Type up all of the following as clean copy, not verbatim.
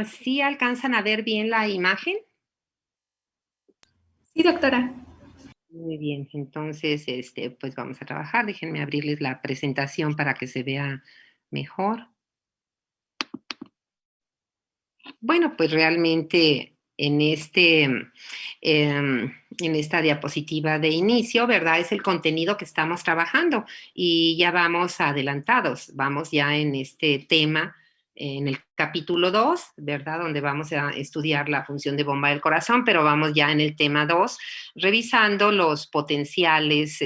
¿Sí alcanzan a ver bien la imagen? Sí, doctora. Muy bien, entonces, pues vamos a trabajar. Déjenme abrirles la presentación para que se vea mejor. Bueno, pues realmente en esta diapositiva de inicio, ¿verdad? Es el contenido que estamos trabajando y ya vamos adelantados, vamos ya en este tema, en el capítulo 2, ¿verdad? Donde vamos a estudiar la función de bomba del corazón, pero vamos ya en el tema 2, revisando los potenciales,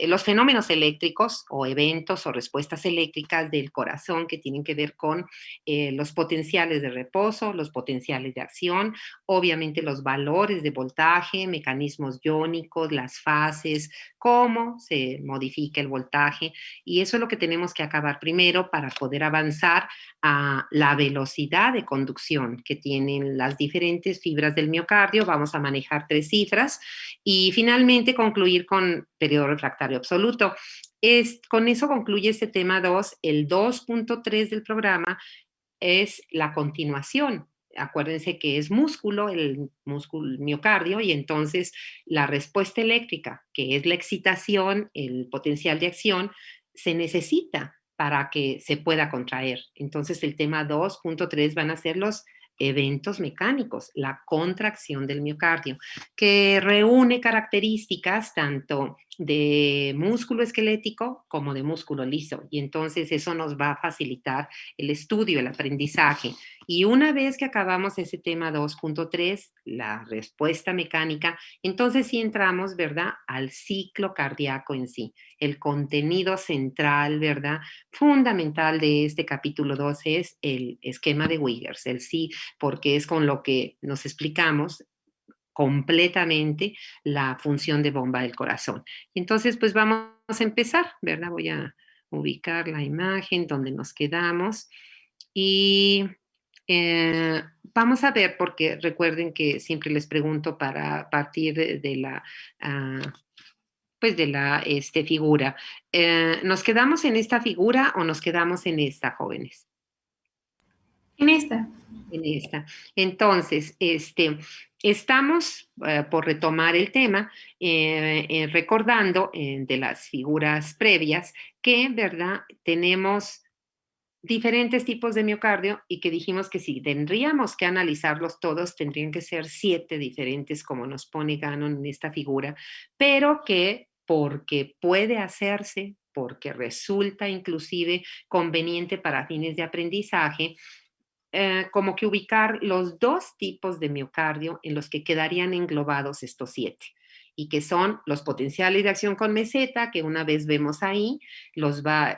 los fenómenos eléctricos o eventos o respuestas eléctricas del corazón que tienen que ver con los potenciales de reposo, los potenciales de acción, obviamente los valores de voltaje, mecanismos iónicos, las fases, cómo se modifica el voltaje, y eso es lo que tenemos que acabar primero para poder avanzar a la velocidad de conducción que tienen las diferentes fibras del miocardio. Vamos a manejar 3 cifras y finalmente concluir con periodo refractario absoluto. Con eso concluye este tema 2, el 2.3 del programa es la continuación. Acuérdense que es músculo, el músculo miocardio, y entonces la respuesta eléctrica, que es la excitación, el potencial de acción, se necesita para que se pueda contraer. Entonces el tema 2.3 van a ser los eventos mecánicos, la contracción del miocardio, que reúne características tanto de músculo esquelético como de músculo liso. Y entonces eso nos va a facilitar el estudio, el aprendizaje. Y una vez que acabamos ese tema 2.3, la respuesta mecánica, entonces sí entramos, ¿verdad?, al ciclo cardíaco en sí. El contenido central, ¿verdad?, fundamental de este capítulo 2 es el esquema de Wiggers, el sí, porque es con lo que nos explicamos completamente la función de bomba del corazón. Entonces, pues vamos a empezar, ¿verdad? Voy a ubicar la imagen donde nos quedamos y vamos a ver, porque recuerden que siempre les pregunto para partir de la, ah, pues de la figura. ¿Nos quedamos en esta figura o nos quedamos en esta, jóvenes? En esta. En esta. Entonces, estamos por retomar el tema, recordando de las figuras previas que, ¿verdad?, tenemos diferentes tipos de miocardio y que dijimos que si tendríamos que analizarlos todos, tendrían que ser 7 diferentes, como nos pone Gannon en esta figura, pero que porque puede hacerse, porque resulta inclusive conveniente para fines de aprendizaje, como que ubicar los 2 tipos de miocardio en los que quedarían englobados estos 7, y que son los potenciales de acción con meseta, que una vez vemos ahí,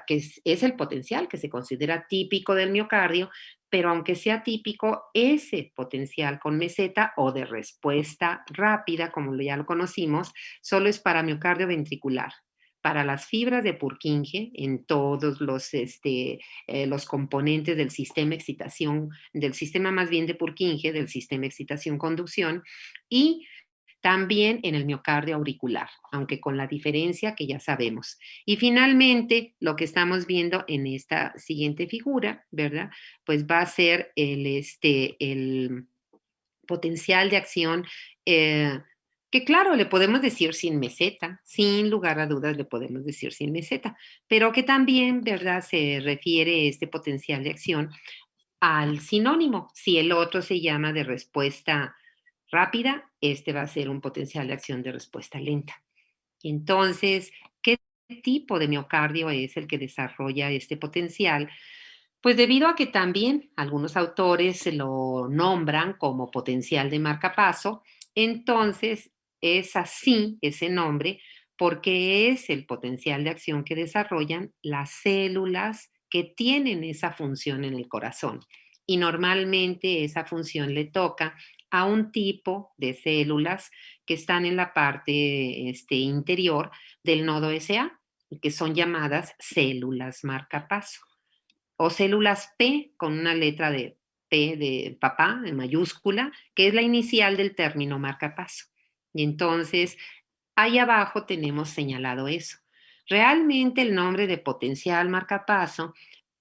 que es el potencial que se considera típico del miocardio, pero aunque sea típico, ese potencial con meseta o de respuesta rápida, como ya lo conocimos, solo es para miocardio ventricular. Para las fibras de Purkinje, en todos los componentes del sistema excitación, del sistema más bien de Purkinje, del sistema excitación-conducción, y también en el miocardio auricular, aunque con la diferencia que ya sabemos. Y finalmente, lo que estamos viendo en esta siguiente figura, ¿verdad? Pues va a ser el potencial de acción, que claro, le podemos decir sin meseta, sin lugar a dudas le podemos decir sin meseta, pero que también, ¿verdad?, se refiere este potencial de acción al sinónimo. Si el otro se llama de respuesta rápida, este va a ser un potencial de acción de respuesta lenta. Entonces, ¿qué tipo de miocardio es el que desarrolla este potencial? Pues debido a que también algunos autores se lo nombran como potencial de marcapaso, entonces es así ese nombre porque es el potencial de acción que desarrollan las células que tienen esa función en el corazón. Y normalmente esa función le toca a un tipo de células que están en la parte interior del nodo SA, que son llamadas células marcapaso o células P con una letra de P de papá, en mayúscula, que es la inicial del término marcapaso. Y entonces, ahí abajo tenemos señalado eso. Realmente el nombre de potencial marcapaso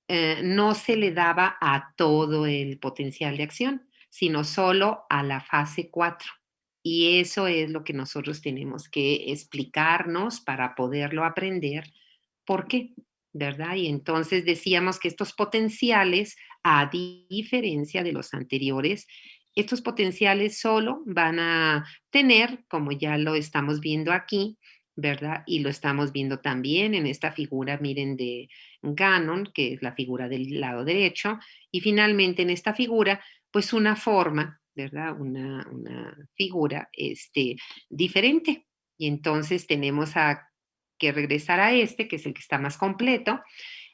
no se le daba a todo el potencial de acción, sino solo a la fase 4. Y eso es lo que nosotros tenemos que explicarnos para poderlo aprender. ¿Por qué? ¿Verdad? Y entonces decíamos que estos potenciales, a diferencia de los anteriores, estos potenciales solo van a tener, como ya lo estamos viendo aquí, ¿verdad? Y lo estamos viendo también en esta figura, miren, de Gannon, que es la figura del lado derecho, y finalmente en esta figura, pues una forma, ¿verdad? Una figura diferente. Y entonces tenemos que regresar a este, que es el que está más completo,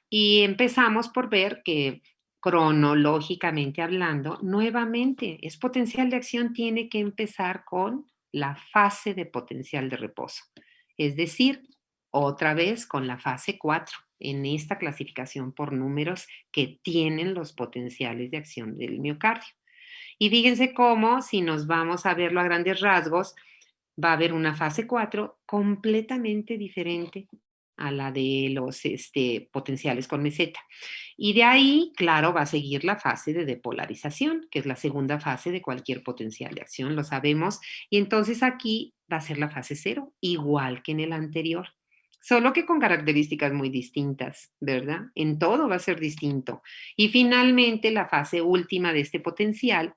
y empezamos por ver que cronológicamente hablando, nuevamente, es potencial de acción tiene que empezar con la fase de potencial de reposo. Es decir, otra vez con la fase 4 en esta clasificación por números que tienen los potenciales de acción del miocardio. Y fíjense cómo, si nos vamos a verlo a grandes rasgos, va a haber una fase 4 completamente diferente a la de los potenciales con meseta. Y de ahí, claro, va a seguir la fase de depolarización, que es la segunda fase de cualquier potencial de acción, lo sabemos. Y entonces aquí va a ser la fase 0, igual que en el anterior. Solo que con características muy distintas, ¿verdad? En todo va a ser distinto. Y finalmente, la fase última de este potencial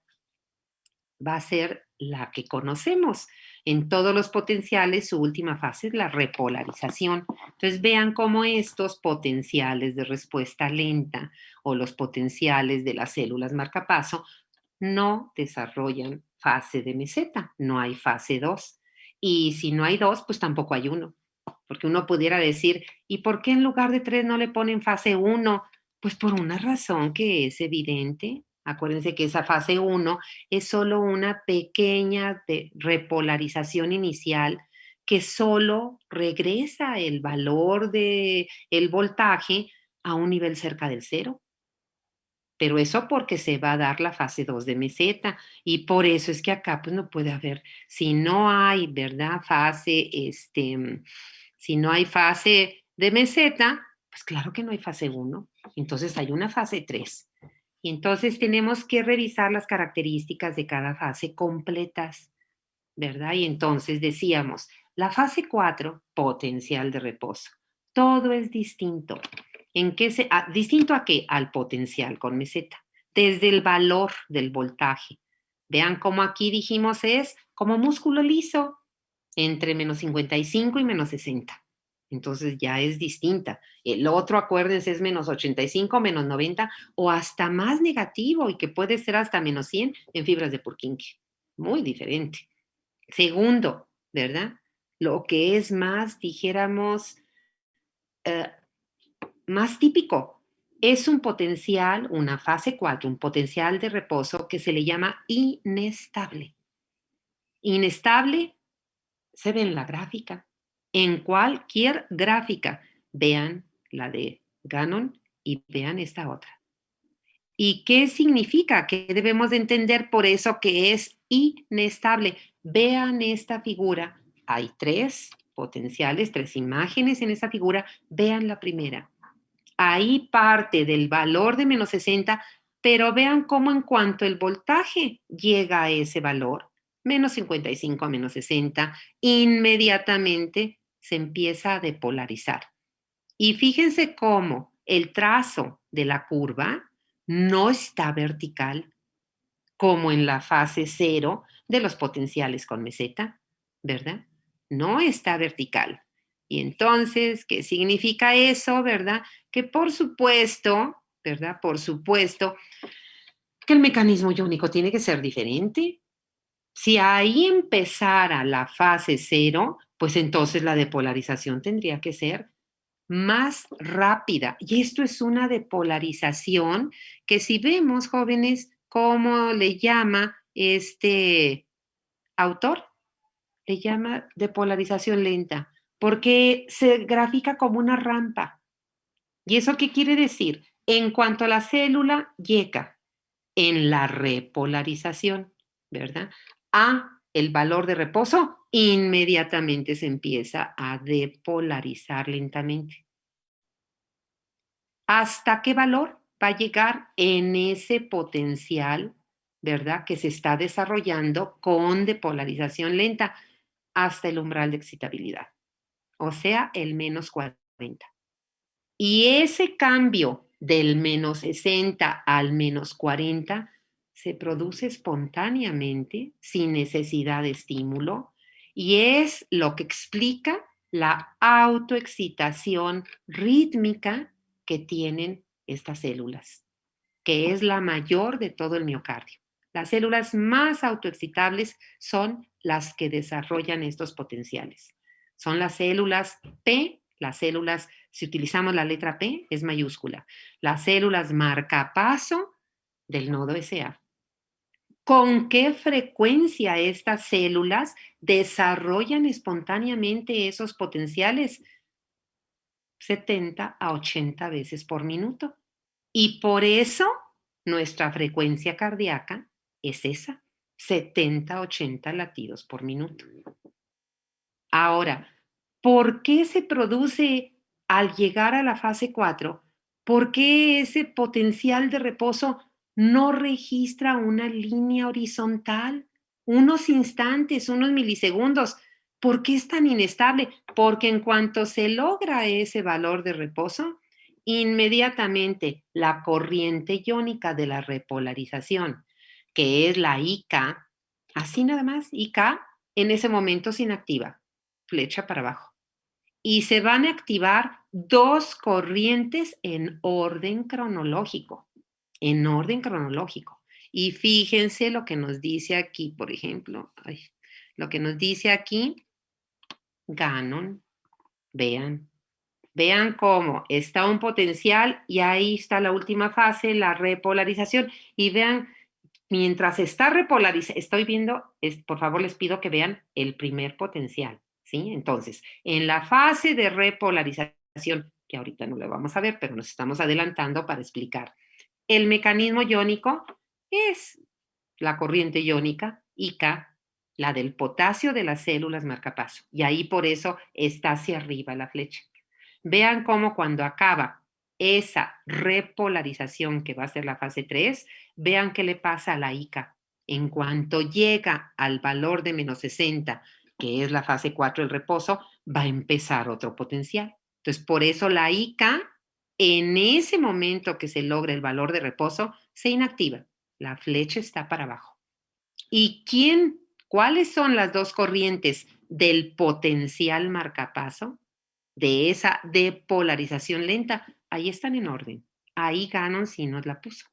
va a ser la que conocemos. En todos los potenciales, su última fase es la repolarización. Entonces, vean cómo estos potenciales de respuesta lenta o los potenciales de las células marcapaso no desarrollan fase de meseta, no hay fase 2. Y si no hay 2, pues tampoco hay 1. Porque uno pudiera decir, ¿y por qué en lugar de 3 no le ponen fase 1? Pues por una razón que es evidente. Acuérdense que esa fase 1 es solo una pequeña repolarización inicial que solo regresa el valor del voltaje a un nivel cerca del cero. Pero eso porque se va a dar la fase 2 de meseta y por eso es que acá pues no puede haber, si no hay, ¿verdad? Si no hay fase de meseta, pues claro que no hay fase 1. Entonces hay una fase 3. Y entonces tenemos que revisar las características de cada fase completas, ¿verdad? Y entonces decíamos, la fase 4, potencial de reposo. Todo es distinto. ¿Distinto a qué? Al potencial con meseta. Desde el valor del voltaje. Vean cómo aquí dijimos es como músculo liso entre menos 55 y menos 60. Entonces ya es distinta. El otro, acuérdense, es menos 85, menos 90 o hasta más negativo y que puede ser hasta menos 100 en fibras de Purkinje. Muy diferente. Segundo, ¿verdad? Lo que es más, dijéramos, eh, más típico, es un potencial, una fase 4, un potencial de reposo que se le llama inestable. Inestable se ve en la gráfica, en cualquier gráfica. Vean la de Gannon y vean esta otra. ¿Y qué significa? ¿Qué debemos de entender por eso que es inestable? Vean esta figura. Hay 3 potenciales, 3 imágenes en esa figura. Vean la primera. Ahí parte del valor de menos 60, pero vean cómo en cuanto el voltaje llega a ese valor, menos 55 a menos 60, inmediatamente se empieza a depolarizar. Y fíjense cómo el trazo de la curva no está vertical, como en la fase 0 de los potenciales con meseta, ¿verdad? No está vertical. Y entonces, ¿qué significa eso, verdad? Que por supuesto, ¿verdad? Por supuesto que el mecanismo iónico tiene que ser diferente. Si ahí empezara la fase 0, pues entonces la depolarización tendría que ser más rápida. Y esto es una depolarización que si vemos, jóvenes, cómo le llama este autor, le llama depolarización lenta, porque se grafica como una rampa. ¿Y eso qué quiere decir? En cuanto a la célula llega en la repolarización, ¿verdad? A el valor de reposo, inmediatamente se empieza a depolarizar lentamente. ¿Hasta qué valor va a llegar en ese potencial, verdad, que se está desarrollando con depolarización lenta? Hasta el umbral de excitabilidad, o sea, el menos 40. Y ese cambio del menos 60 al menos 40 se produce espontáneamente, sin necesidad de estímulo, y es lo que explica la autoexcitación rítmica que tienen estas células, que es la mayor de todo el miocardio. Las células más autoexcitables son las que desarrollan estos potenciales. Son las células P, las células, si utilizamos la letra P, es mayúscula, las células marcapaso del nodo SA. ¿Con qué frecuencia estas células desarrollan espontáneamente esos potenciales? 70 a 80 veces por minuto. Y por eso nuestra frecuencia cardíaca es esa, 70 a 80 latidos por minuto. Ahora, ¿por qué se produce al llegar a la fase 4? ¿Por qué ese potencial de reposo no registra una línea horizontal? Unos instantes, unos milisegundos. ¿Por qué es tan inestable? Porque en cuanto se logra ese valor de reposo, inmediatamente la corriente iónica de la repolarización, que es la IK, así nada más, IK, en ese momento se inactiva, flecha para abajo. Y se van a activar dos corrientes en orden cronológico, en orden cronológico. Y fíjense lo que nos dice aquí, por ejemplo, lo que nos dice aquí, Gannon, vean, vean cómo está un potencial y ahí está la última fase, la repolarización. Y vean, mientras está repolarizando, estoy viendo, por favor les pido que vean el primer potencial, ¿sí? Entonces, en la fase de repolarización, que ahorita no lo vamos a ver, pero nos estamos adelantando para explicar. El mecanismo iónico es la corriente iónica, IK, la del potasio de las células marcapaso. Y ahí por eso está hacia arriba la flecha. Vean cómo cuando acaba esa repolarización que va a ser la fase 3, vean qué le pasa a la IK. En cuanto llega al valor de menos 60, que es la fase 4, el reposo, va a empezar otro potencial. Entonces, por eso la IK, en ese momento que se logra el valor de reposo, se inactiva. La flecha está para abajo. ¿Y cuáles son las dos corrientes del potencial marcapaso? De esa depolarización lenta, ahí están en orden. Ahí Gannon sí nos la puso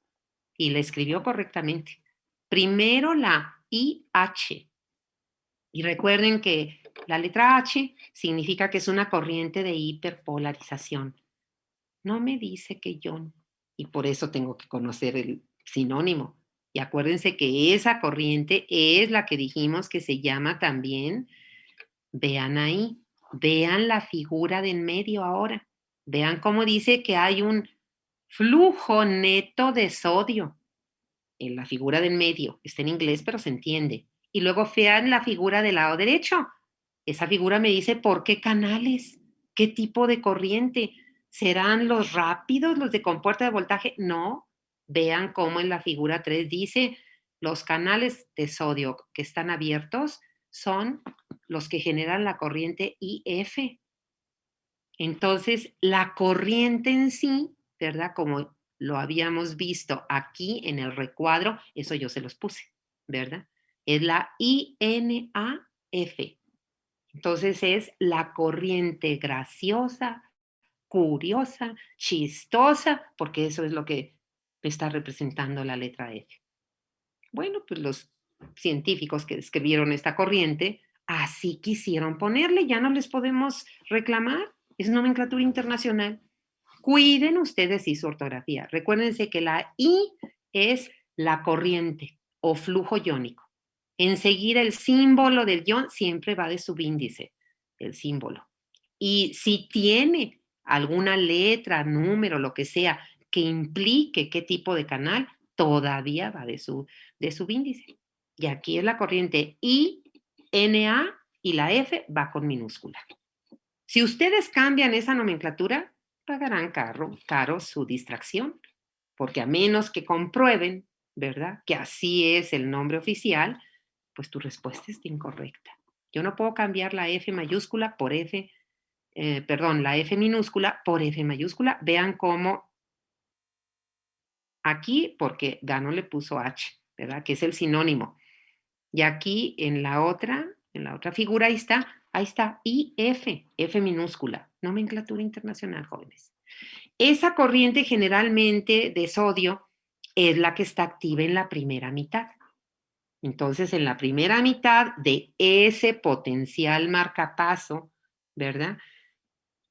y la escribió correctamente. Primero la IH. Y recuerden que la letra H significa que es una corriente de hiperpolarización. No me dice que ion, y por eso tengo que conocer el sinónimo. Y acuérdense que esa corriente es la que dijimos que se llama también, vean ahí, vean la figura de en medio ahora. Vean cómo dice que hay un flujo neto de sodio en la figura de en medio. Está en inglés, pero se entiende. Y luego vean la figura del lado derecho. Esa figura me dice por qué canales, qué tipo de corriente. ¿Serán los rápidos, los de compuerta de voltaje? No. Vean cómo en la figura 3 dice los canales de sodio que están abiertos son los que generan la corriente IF. Entonces, la corriente en sí, ¿verdad? Como lo habíamos visto aquí en el recuadro, eso yo se los puse, ¿verdad? Es la INAF. Entonces es la corriente graciosa, curiosa, chistosa, porque eso es lo que está representando la letra F. Bueno, pues los científicos que describieron esta corriente así quisieron ponerle, ya no les podemos reclamar, es nomenclatura internacional. Cuiden ustedes y su ortografía. Recuérdense que la I es la corriente o flujo iónico. Enseguida el símbolo del ion siempre va de subíndice, el símbolo. Y si tiene alguna letra, número, lo que sea, que implique qué tipo de canal, todavía va de subíndice. Y aquí es la corriente I, NA y la F va con minúscula. Si ustedes cambian esa nomenclatura, pagarán caro su distracción, porque a menos que comprueben, ¿verdad?, que así es el nombre oficial, pues tu respuesta es incorrecta. Yo no puedo cambiar la F mayúscula por F, perdón, la F minúscula por F mayúscula. Vean cómo aquí, porque Gano le puso H, ¿verdad?, que es el sinónimo. Y aquí en la otra figura, ahí está, IF, F minúscula, nomenclatura internacional, jóvenes. Esa corriente generalmente de sodio es la que está activa en la primera mitad. Entonces, en la primera mitad de ese potencial marcapaso, ¿verdad?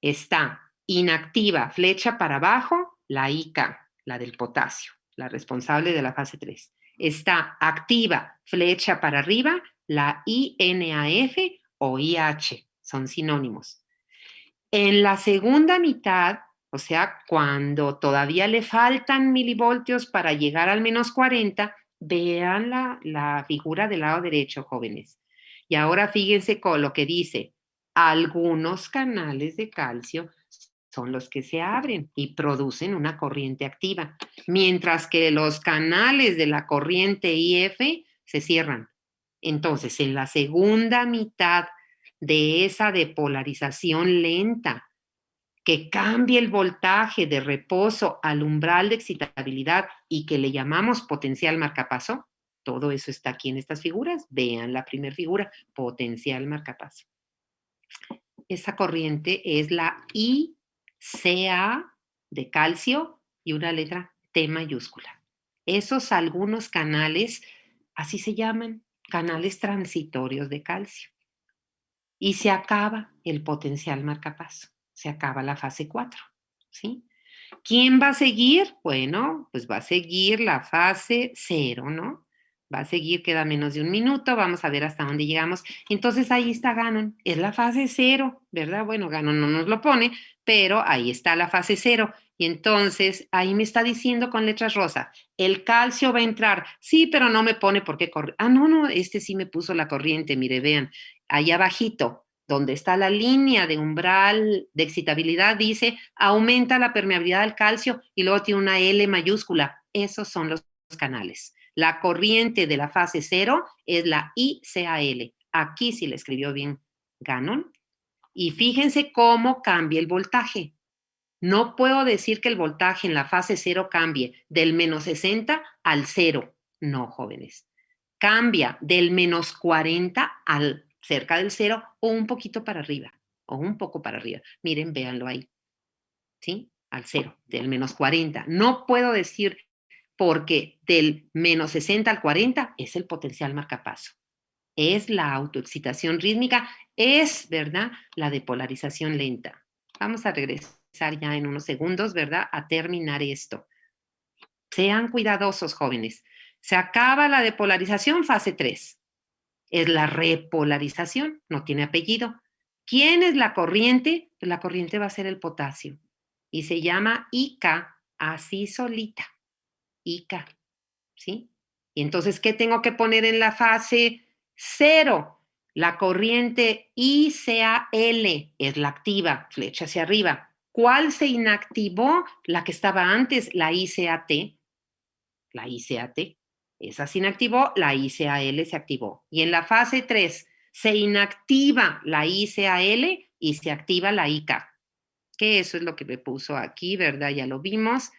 Está inactiva, flecha para abajo, la IK, la del potasio, la responsable de la fase 3. Está activa, flecha para arriba, la INAF o IH, son sinónimos. En la segunda mitad, o sea, cuando todavía le faltan milivoltios para llegar al menos 40, vean la figura del lado derecho, jóvenes. Y ahora fíjense con lo que dice, algunos canales de calcio son los que se abren y producen una corriente activa, mientras que los canales de la corriente IF se cierran. Entonces, en la segunda mitad de esa depolarización lenta, que cambie el voltaje de reposo al umbral de excitabilidad y que le llamamos potencial marcapaso, todo eso está aquí en estas figuras. Vean la primera figura, potencial marcapaso. Esa corriente es la ICA de calcio y una letra T mayúscula. Esos algunos canales, así se llaman, canales transitorios de calcio. Y se acaba el potencial marcapaso, se acaba la fase 4, ¿sí? ¿Quién va a seguir? Bueno, pues va a seguir la fase 0, ¿no? Va a seguir, queda menos de un minuto, vamos a ver hasta dónde llegamos. Entonces ahí está Ganon, es la fase 0, ¿verdad? Bueno, Ganon no nos lo pone, pero ahí está la fase 0. Y entonces ahí me está diciendo con letras rosa, el calcio va a entrar. Sí, pero no me pone por qué corre. Ah, no, este sí me puso la corriente, mire, vean, ahí abajito, donde está la línea de umbral de excitabilidad, dice, aumenta la permeabilidad del calcio y luego tiene una L mayúscula. Esos son los canales. La corriente de la fase 0 es la ICAL. Aquí sí le escribió bien Gannon. Y fíjense cómo cambia el voltaje. No puedo decir que el voltaje en la fase 0 cambie del menos 60 al 0. No, jóvenes. Cambia del menos 40 al cerca del 0 o un poquito para arriba, o un poco para arriba. Miren, véanlo ahí. ¿Sí? Al 0, del menos 40. No puedo decir porque del menos 60 al 40 es el potencial marcapaso. Es la autoexcitación rítmica, es, ¿verdad?, la depolarización lenta. Vamos a regresar ya en unos segundos, ¿verdad?, a terminar esto. Sean cuidadosos, jóvenes. Se acaba la depolarización, fase 3. Es la repolarización, no tiene apellido. ¿Quién es la corriente? Pues la corriente va a ser el potasio. Y se llama ICA, así solita. ICA, ¿sí? Y entonces, ¿qué tengo que poner en la fase 0? La corriente ICAL es la activa, flecha hacia arriba. ¿Cuál se inactivó? La que estaba antes, la ICAT. La ICAT. Esa se inactivó, la ICAL se activó. Y en la fase 3 se inactiva la ICAL y se activa la ICA. Que eso es lo que me puso aquí, ¿verdad? Ya lo vimos.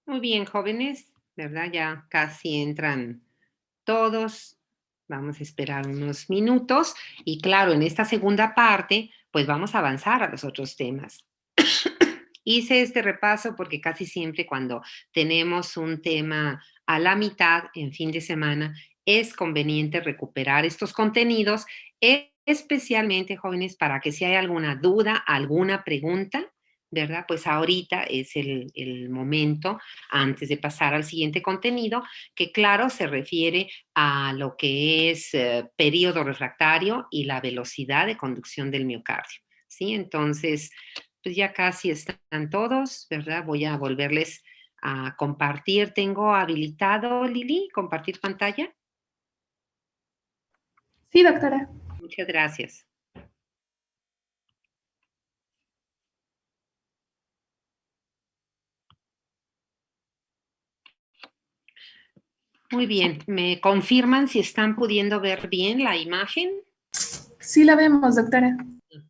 Muy bien, jóvenes, ¿verdad? Ya casi entran todos. Vamos a esperar unos minutos y claro, en esta segunda parte, pues vamos a avanzar a los otros temas. Hice este repaso porque casi siempre cuando tenemos un tema a la mitad en fin de semana, es conveniente recuperar estos contenidos, especialmente jóvenes, para que si hay alguna duda, alguna pregunta, ¿verdad? Pues ahorita es el momento antes de pasar al siguiente contenido, que claro se refiere a lo que es periodo refractario y la velocidad de conducción del miocardio. ¿Sí? Entonces, pues ya casi están todos, ¿verdad? Voy a volverles a compartir. Tengo habilitado, Lili, compartir pantalla. Sí, doctora. Muchas gracias. Muy bien, ¿me confirman si están pudiendo ver bien la imagen? Sí la vemos, doctora.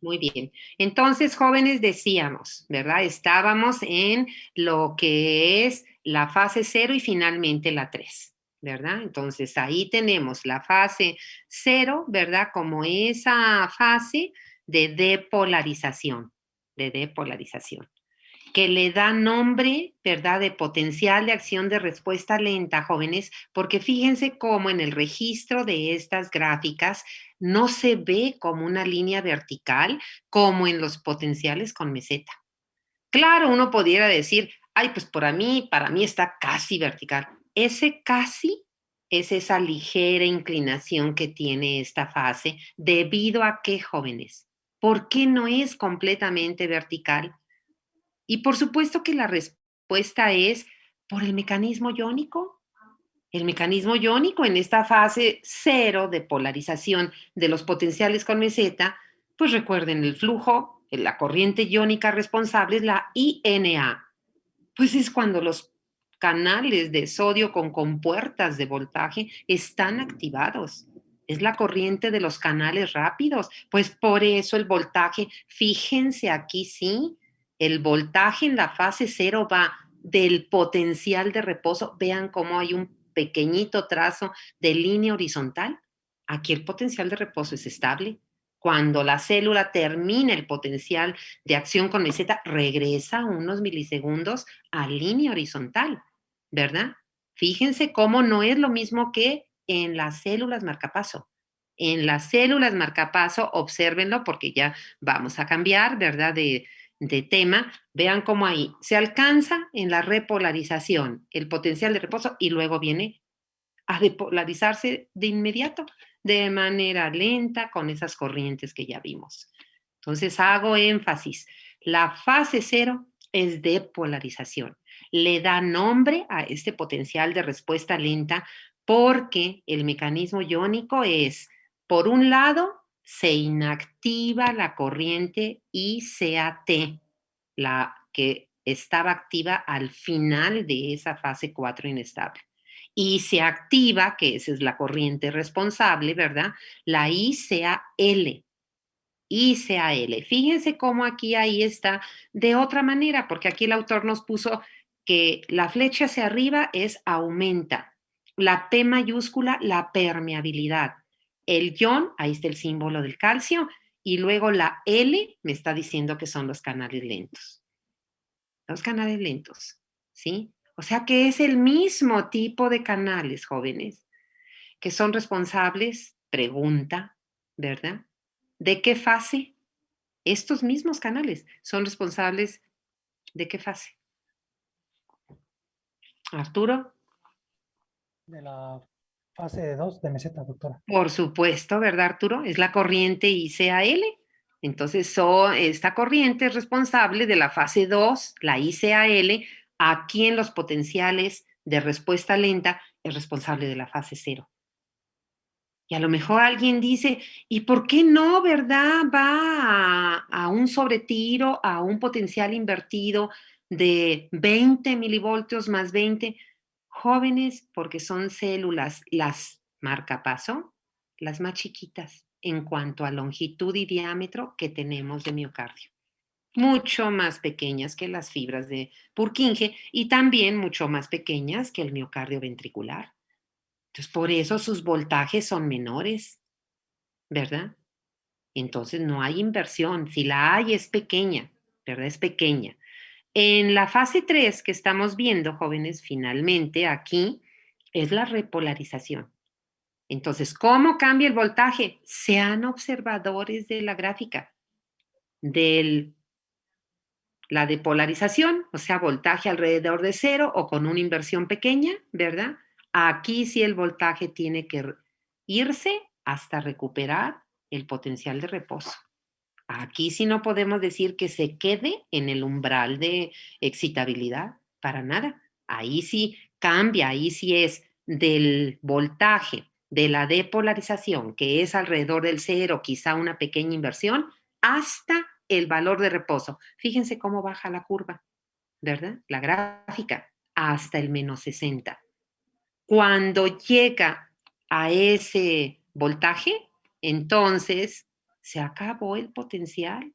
Muy bien. Entonces, jóvenes, decíamos, ¿verdad? Estábamos en lo que es la fase 0 y finalmente la 3, ¿verdad? Entonces, ahí tenemos la fase 0, ¿verdad? Como esa fase de depolarización, que le da nombre, ¿verdad?, de potencial de acción de respuesta lenta, jóvenes, porque fíjense cómo en el registro de estas gráficas no se ve como una línea vertical como en los potenciales con meseta. Claro, uno pudiera decir, ay, pues para mí está casi vertical. Ese casi es esa ligera inclinación que tiene esta fase, debido a qué, jóvenes, ¿por qué no es completamente vertical? Y por supuesto que la respuesta es por el mecanismo iónico. El mecanismo iónico en esta fase cero de polarización de los potenciales con meseta, pues recuerden el flujo, la corriente iónica responsable es la INA. Pues es cuando los canales de sodio con compuertas de voltaje están activados. Es la corriente de los canales rápidos. Pues por eso el voltaje, fíjense aquí, sí, el voltaje en la fase cero va del potencial de reposo. Vean cómo hay un pequeñito trazo de línea horizontal. Aquí el potencial de reposo es estable. Cuando la célula termina el potencial de acción con meseta, regresa unos milisegundos a línea horizontal, ¿verdad? Fíjense cómo no es lo mismo que en las células marcapaso. En las células marcapaso, obsérvenlo porque ya vamos a cambiar, ¿verdad? De tema. Vean cómo ahí se alcanza en la repolarización el potencial de reposo y luego viene a depolarizarse de inmediato, de manera lenta, con esas corrientes que ya vimos. Entonces hago énfasis, la fase cero es depolarización. Le da nombre a este potencial de respuesta lenta porque el mecanismo iónico es, por un lado, se inactiva la corriente ICAT, la que estaba activa al final de esa fase 4 inestable. Y se activa, que esa es la corriente responsable, ¿verdad? La ICAL. ICAL. Fíjense cómo aquí ahí está de otra manera, porque aquí el autor nos puso que la flecha hacia arriba es aumenta. La P mayúscula, la permeabilidad. El ion, ahí está el símbolo del calcio, y luego la L me está diciendo que son los canales lentos. Los canales lentos, ¿sí? O sea que es el mismo tipo de canales, jóvenes, que son responsables, pregunta, ¿verdad? ¿De qué fase? Estos mismos canales son responsables de qué fase. Arturo, De la fase 2 de meseta, doctora. por supuesto, ¿verdad, Arturo? Es la corriente ICAL. Entonces, esta corriente es responsable de la fase 2, la ICAL. Aquí en los potenciales de respuesta lenta es responsable de la fase 0. Y a lo mejor alguien dice, ¿y por qué no, verdad? Va a un sobretiro, a un potencial invertido de 20 milivoltios más 20 jóvenes, porque son células, las marcapaso, las más chiquitas en cuanto a longitud y diámetro que tenemos de miocardio. mucho más pequeñas que las fibras de Purkinje y también mucho más pequeñas que el miocardio ventricular. Entonces, por eso sus voltajes son menores, ¿verdad? Entonces, no hay inversión. Si la hay, es pequeña, ¿verdad? Es pequeña. En la fase 3 que estamos viendo, jóvenes, finalmente aquí es la repolarización. Entonces, ¿cómo cambia el voltaje? Sean observadores de la gráfica, de la depolarización, o sea, voltaje alrededor de cero o con una inversión pequeña, ¿verdad? Aquí sí el voltaje tiene que irse hasta recuperar el potencial de reposo. Aquí sí no podemos decir que se quede en el umbral de excitabilidad, para nada. Ahí sí cambia, ahí sí es del voltaje, de la depolarización, que es alrededor del cero, quizá una pequeña inversión, hasta el valor de reposo. Fíjense cómo baja la curva, ¿verdad? La gráfica, hasta el -60. Cuando llega a ese voltaje, entonces se acabó el potencial,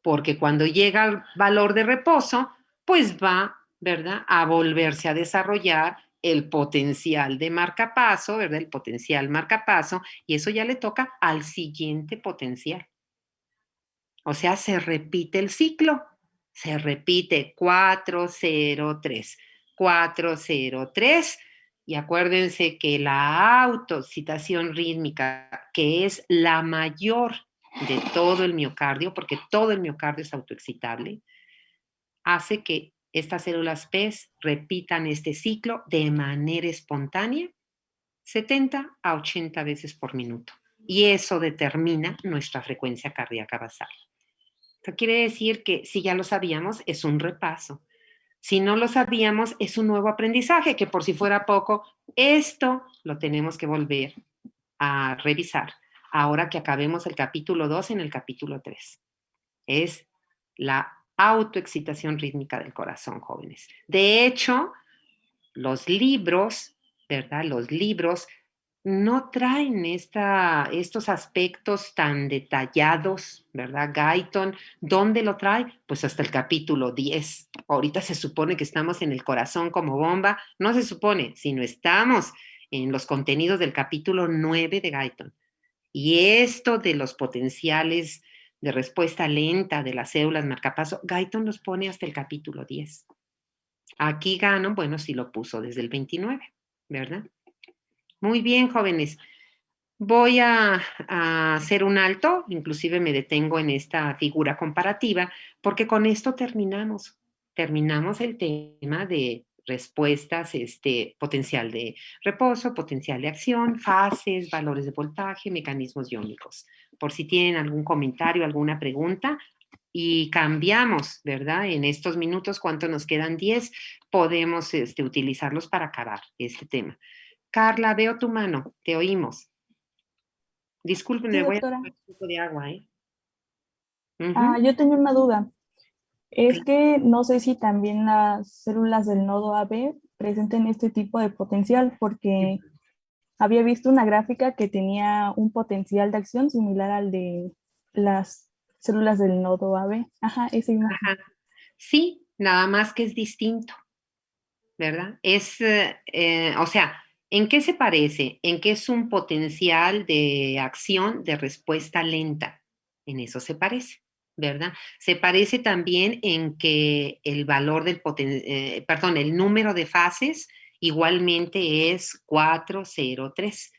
porque cuando llega al valor de reposo, pues va, ¿verdad?, a volverse a desarrollar el potencial de marcapaso, ¿verdad? El potencial marcapaso, y eso ya le toca al siguiente potencial. O sea, se repite el ciclo, se repite 403, 403, y acuérdense que la autoexcitación rítmica, que es la mayor de todo el miocardio, porque todo el miocardio es autoexcitable, hace que estas células PES repitan este ciclo de manera espontánea 70 a 80 veces por minuto. Y eso determina nuestra frecuencia cardíaca basal. Esto quiere decir que si ya lo sabíamos, es un repaso. Si no lo sabíamos, es un nuevo aprendizaje, que por si fuera poco, esto lo tenemos que volver a revisar ahora que acabemos el capítulo 2 en el capítulo 3. Es la autoexcitación rítmica del corazón, jóvenes. De hecho, los libros, ¿verdad? Los libros no traen estos aspectos tan detallados, ¿verdad? Guyton, ¿dónde lo trae? Pues hasta el capítulo 10. Ahorita se supone que estamos en el corazón como bomba. No se supone, sino estamos en los contenidos del capítulo 9 de Guyton. Y esto de los potenciales de respuesta lenta de las células marcapaso, Guyton los pone hasta el capítulo 10. Aquí Gannon, bueno, sí lo puso desde el 29, ¿verdad? Muy bien, jóvenes. Voy a hacer un alto, inclusive me detengo en esta figura comparativa, porque con esto terminamos. Terminamos el tema de respuestas, potencial de reposo, potencial de acción, fases, valores de voltaje, mecanismos iónicos. Por si tienen algún comentario, alguna pregunta, y cambiamos, ¿verdad? En estos minutos, ¿cuánto nos quedan? 10, podemos utilizarlos para acabar este tema. Carla, veo tu mano, te oímos. Disculpen, Sí, me voy a doctora. tomar un poco de agua, ¿eh? Ujú. Yo tenía una duda. Es Claro. que no sé si también las células del nodo AB presenten este tipo de potencial, porque había visto una gráfica que tenía un potencial de acción similar al de las células del nodo AB. Ajá, esa imagen. Ajá. Sí, nada más que es distinto, ¿verdad? O sea, ¿en qué se parece? En que es un potencial de acción de respuesta lenta. En eso se parece, ¿verdad? Se parece también en que el valor el número de fases igualmente es 403,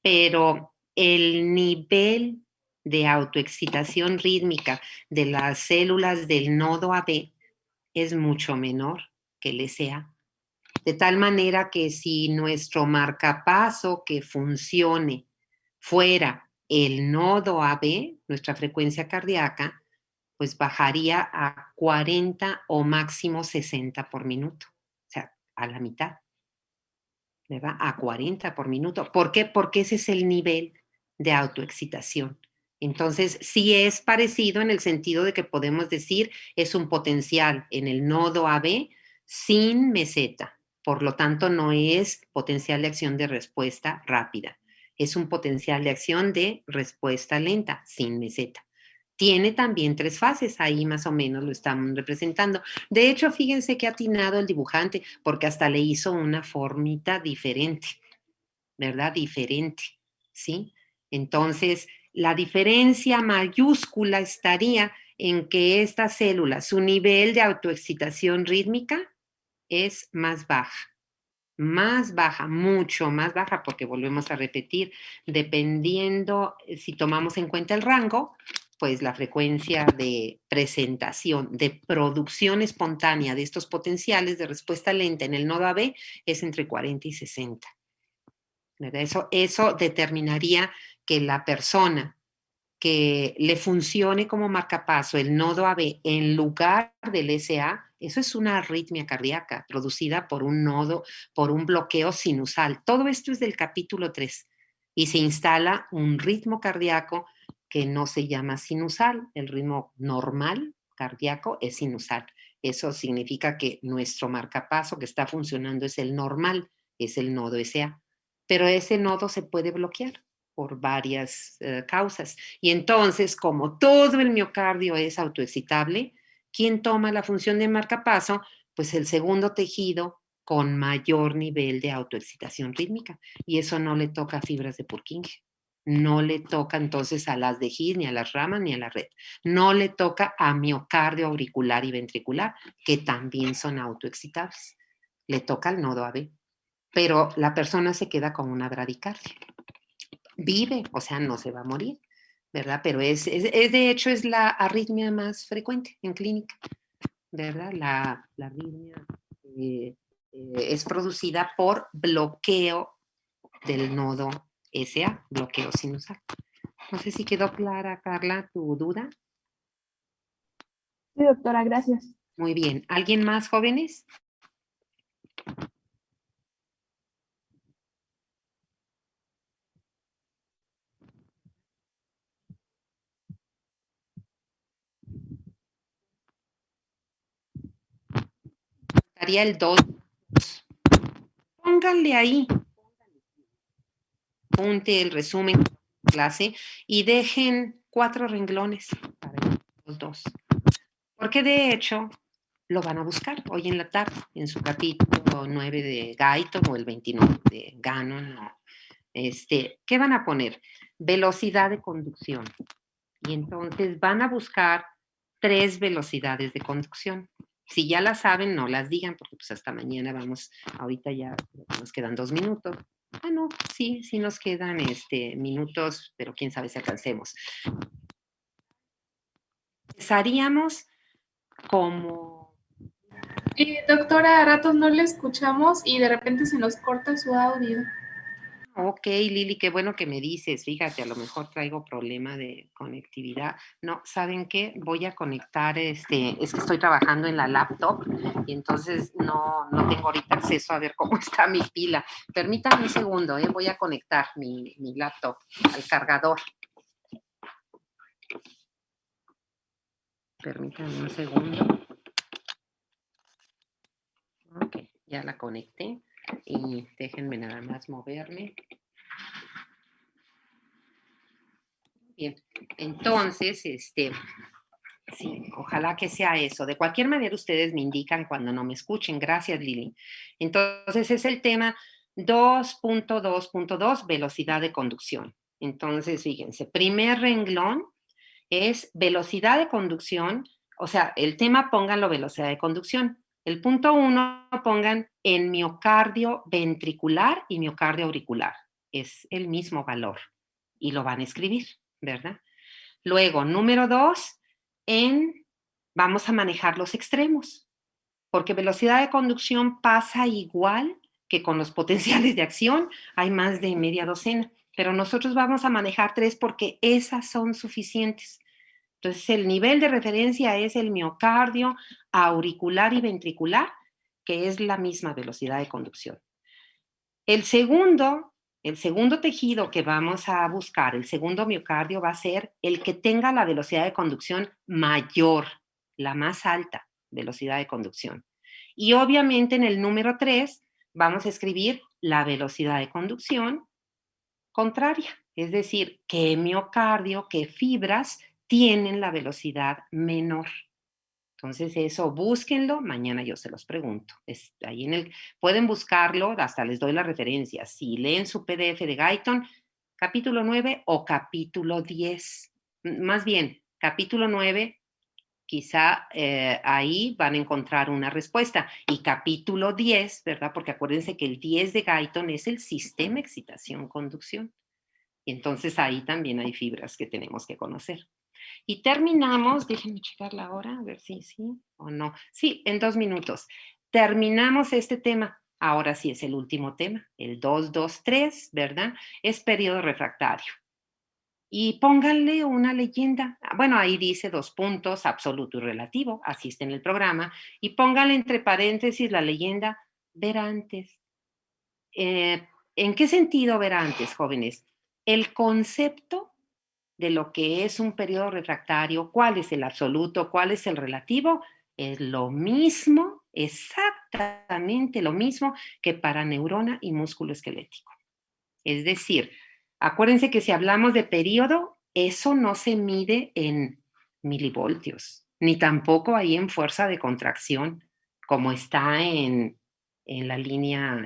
pero el nivel de autoexcitación rítmica de las células del nodo AB es mucho menor que el SA. De tal manera que si nuestro marcapaso que funcione fuera el nodo AB, nuestra frecuencia cardíaca, pues bajaría a 40 o máximo 60 por minuto. O sea, a la mitad, ¿verdad? A 40 por minuto. ¿Por qué? Porque ese es el nivel de autoexcitación. Entonces, sí es parecido en el sentido de que podemos decir es un potencial en el nodo AB sin meseta. Por lo tanto, no es potencial de acción de respuesta rápida. Es un potencial de acción de respuesta lenta sin meseta. tiene también 3 fases, ahí más o menos lo estamos representando. De hecho, fíjense que ha atinado el dibujante, porque hasta le hizo una formita diferente, ¿verdad? Diferente, ¿sí? Entonces, la diferencia mayúscula estaría en que esta célula, su nivel de autoexcitación rítmica es más baja, mucho más baja, porque volvemos a repetir, dependiendo, si tomamos en cuenta el rango, pues la frecuencia de presentación, de producción espontánea de estos potenciales de respuesta lenta en el nodo AB es entre 40 y 60. ¿Verdad? Eso determinaría que la persona que le funcione como marcapaso el nodo AB en lugar del SA, eso es una arritmia cardíaca producida por un nodo, por un bloqueo sinusal. Todo esto es del capítulo 3 y se instala un ritmo cardíaco que no se llama sinusal. El ritmo normal cardíaco es sinusal. Eso significa que nuestro marcapaso que está funcionando es el normal, es el nodo SA. Pero ese nodo se puede bloquear por varias causas. Y entonces, como todo el miocardio es autoexcitable, ¿quién toma la función de marcapaso? Pues el segundo tejido con mayor nivel de autoexcitación rítmica. Y eso no le toca a fibras de Purkinje. No le toca entonces a las de His, ni a las ramas, ni a la red. No le toca a miocardio auricular y ventricular, que también son autoexcitables. Le toca al nodo AB. Pero la persona se queda con una bradicardia. Vive, o sea, no se va a morir, ¿verdad? Pero de hecho, es la arritmia más frecuente en clínica, ¿verdad? La arritmia es producida por bloqueo del nodo SA, bloqueo sinusal. No sé si quedó clara, Carla, tu duda. Sí, doctora, gracias. Muy bien. ¿Alguien más, jóvenes? Estaría el 2. Pónganle ahí. Apunte el resumen de la clase y dejen 4 renglones para los 2. Porque de hecho lo van a buscar hoy en la tarde en su capítulo 9 de Guyton o el 29 de Gannon. ¿Qué van a poner? Velocidad de conducción. Y entonces van a buscar 3 velocidades de conducción. Si ya las saben, no las digan, porque pues hasta mañana vamos, ahorita ya nos quedan 2 minutos. Ah, no, sí nos quedan minutos, pero quién sabe si alcancemos. Empezaríamos como... Doctora, a ratos no le escuchamos y de repente se nos corta su audio. Ok, Lili, qué bueno que me dices. Fíjate, a lo mejor traigo problema de conectividad. No, ¿saben qué? Voy a conectar, es que estoy trabajando en la laptop y entonces no tengo ahorita acceso a ver cómo está mi pila. Permítanme un segundo, voy a conectar mi laptop al cargador. Permítanme un segundo. Ok, ya la conecté y déjenme nada más moverme. Bien, entonces, sí, ojalá que sea eso. De cualquier manera, ustedes me indican cuando no me escuchen. Gracias, Lili. Entonces, es el tema 2.2.2, velocidad de conducción. Entonces, fíjense, primer renglón es velocidad de conducción, o sea, el tema pónganlo velocidad de conducción. El punto 1 pongan en miocardio ventricular y miocardio auricular. Es el mismo valor y lo van a escribir, ¿verdad? Luego, número 2, vamos a manejar los extremos, porque velocidad de conducción pasa igual que con los potenciales de acción, hay más de media docena, pero nosotros vamos a manejar 3 porque esas son suficientes. Entonces, el nivel de referencia es el miocardio auricular y ventricular, que es la misma velocidad de conducción. El segundo tejido que vamos a buscar, el segundo miocardio, va a ser el que tenga la velocidad de conducción mayor, la más alta velocidad de conducción. Y obviamente en el número 3 vamos a escribir la velocidad de conducción contraria, es decir, qué miocardio, qué fibras tienen la velocidad menor. Entonces eso búsquenlo, mañana yo se los pregunto. Ahí pueden buscarlo, hasta les doy la referencia. Si leen su PDF de Guyton, capítulo 9 o capítulo 10. Más bien, capítulo 9, quizá ahí van a encontrar una respuesta. Y capítulo 10, ¿verdad? Porque acuérdense que el 10 de Guyton es el sistema excitación-conducción. Y entonces ahí también hay fibras que tenemos que conocer. Y terminamos, déjenme checar la hora, a ver si sí o no. Sí, en 2 minutos. Terminamos este tema. Ahora sí es el último tema, el 223, ¿verdad? Es periodo refractario. Y pónganle una leyenda. Bueno, ahí dice 2 puntos, absoluto y relativo, así está en el programa. Y pónganle entre paréntesis la leyenda ver antes. ¿En qué sentido ver antes, jóvenes? El concepto de lo que es un periodo refractario, cuál es el absoluto, cuál es el relativo, es lo mismo, exactamente lo mismo que para neurona y músculo esquelético. Es decir, acuérdense que si hablamos de periodo, eso no se mide en milivoltios, ni tampoco ahí en fuerza de contracción, como está en la línea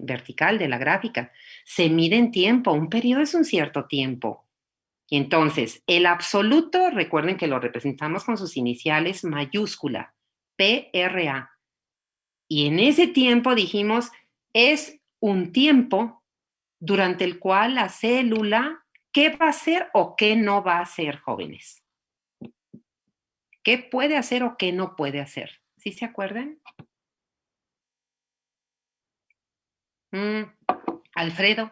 vertical de la gráfica. Se mide en tiempo, un periodo es un cierto tiempo. Y entonces, el absoluto, recuerden que lo representamos con sus iniciales mayúscula, PRA. Y en ese tiempo dijimos, es un tiempo durante el cual la célula, ¿qué va a hacer o qué no va a hacer, jóvenes? ¿Qué puede hacer o qué no puede hacer? ¿Sí se acuerdan? Alfredo.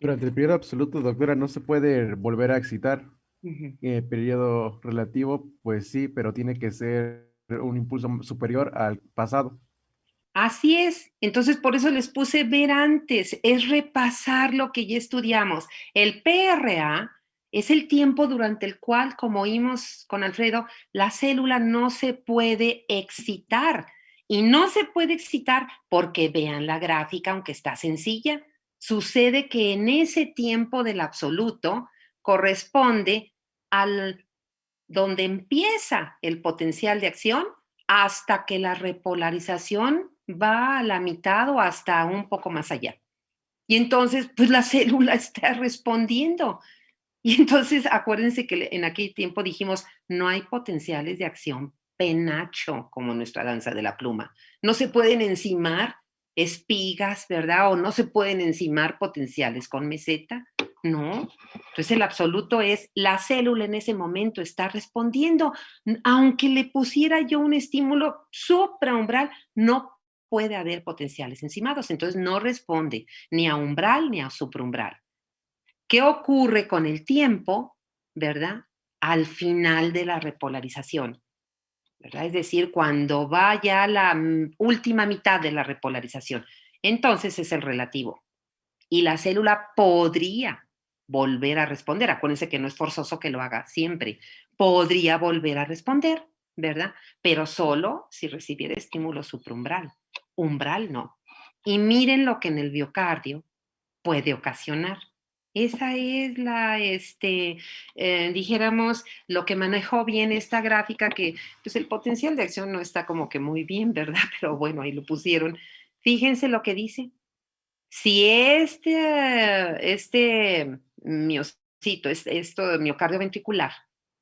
Durante el periodo absoluto, doctora, no se puede volver a excitar. Uh-huh. Periodo relativo, pues sí, pero tiene que ser un impulso superior al pasado. Así es. Entonces, por eso les puse ver antes, es repasar lo que ya estudiamos. El PRA es el tiempo durante el cual, como oímos con Alfredo, la célula no se puede excitar. Y no se puede excitar porque vean la gráfica, aunque está sencilla. Sucede que en ese tiempo del absoluto corresponde al donde empieza el potencial de acción hasta que la repolarización va a la mitad o hasta un poco más allá. Y entonces, pues la célula está respondiendo. Y entonces, acuérdense que en aquel tiempo dijimos, no hay potenciales de acción penacho, como nuestra danza de la pluma. No se pueden encimar espigas, ¿verdad? O no se pueden encimar potenciales con meseta. No. Entonces, el absoluto es la célula en ese momento está respondiendo. Aunque le pusiera yo un estímulo supraumbral, no puede haber potenciales encimados. Entonces, no responde ni a umbral ni a supraumbral. ¿Qué ocurre con el tiempo, verdad? Al final de la repolarización, ¿verdad? Es decir, cuando va ya la última mitad de la repolarización. Entonces es el relativo. Y la célula podría volver a responder. Acuérdense que no es forzoso que lo haga siempre. Podría volver a responder, ¿verdad? Pero solo si recibiera estímulo supraumbral. Umbral no. Y miren lo que en el miocardio puede ocasionar. Esa es dijéramos, lo que manejó bien esta gráfica, que pues el potencial de acción no está como que muy bien, ¿verdad? Pero bueno, ahí lo pusieron. Fíjense lo que dice. Si miocito, esto miocardio ventricular,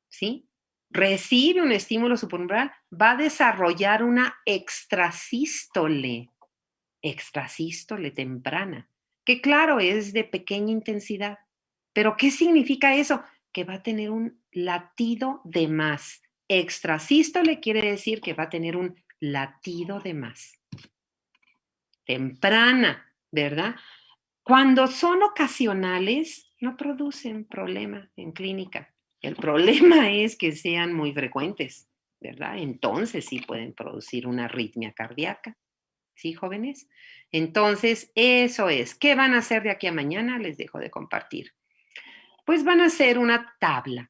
¿sí? Recibe un estímulo supraumbral, va a desarrollar una extrasístole temprana, que claro, es de pequeña intensidad. Pero ¿qué significa eso? Que va a tener un latido de más. Extrasístole quiere decir que va a tener un latido de más. Temprana, ¿verdad? Cuando son ocasionales, no producen problema en clínica. El problema es que sean muy frecuentes, ¿verdad? Entonces sí pueden producir una arritmia cardíaca. ¿Sí, jóvenes? Entonces, eso es. ¿Qué van a hacer de aquí a mañana? Les dejo de compartir. Pues van a hacer una tabla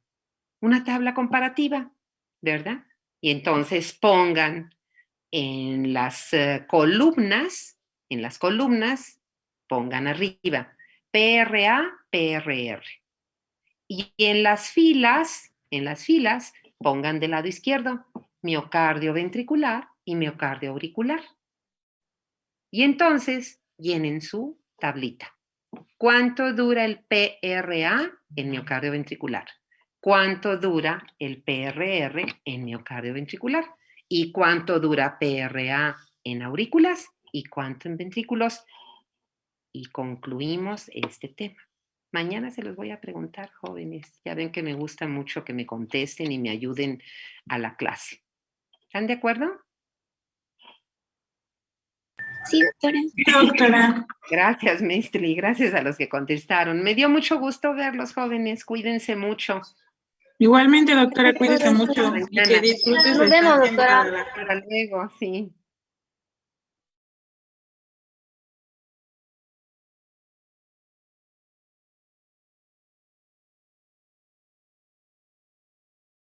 comparativa, ¿verdad? Y entonces pongan en las columnas, pongan arriba PRA, PRR. Y en las filas en las filas, pongan del lado izquierdo miocardio ventricular y miocardio auricular. Y entonces llenen su tablita. ¿Cuánto dura el PRA en miocardio ventricular? ¿Cuánto dura el PRR en miocardio ventricular? ¿Y cuánto dura PRA en aurículas? ¿Y cuánto en ventrículos? Y concluimos este tema. Mañana se los voy a preguntar, jóvenes. Ya ven que me gusta mucho que me contesten y me ayuden a la clase. ¿Están de acuerdo? Sí, doctora. Sí, doctora. Gracias, Maestri. Gracias a los que contestaron. Me dio mucho gusto verlos, jóvenes. Cuídense mucho. Igualmente, doctora, cuídese mucho y que disfrute su Nos vemos, estancia en doctora. Guadalajara. Hasta luego, sí.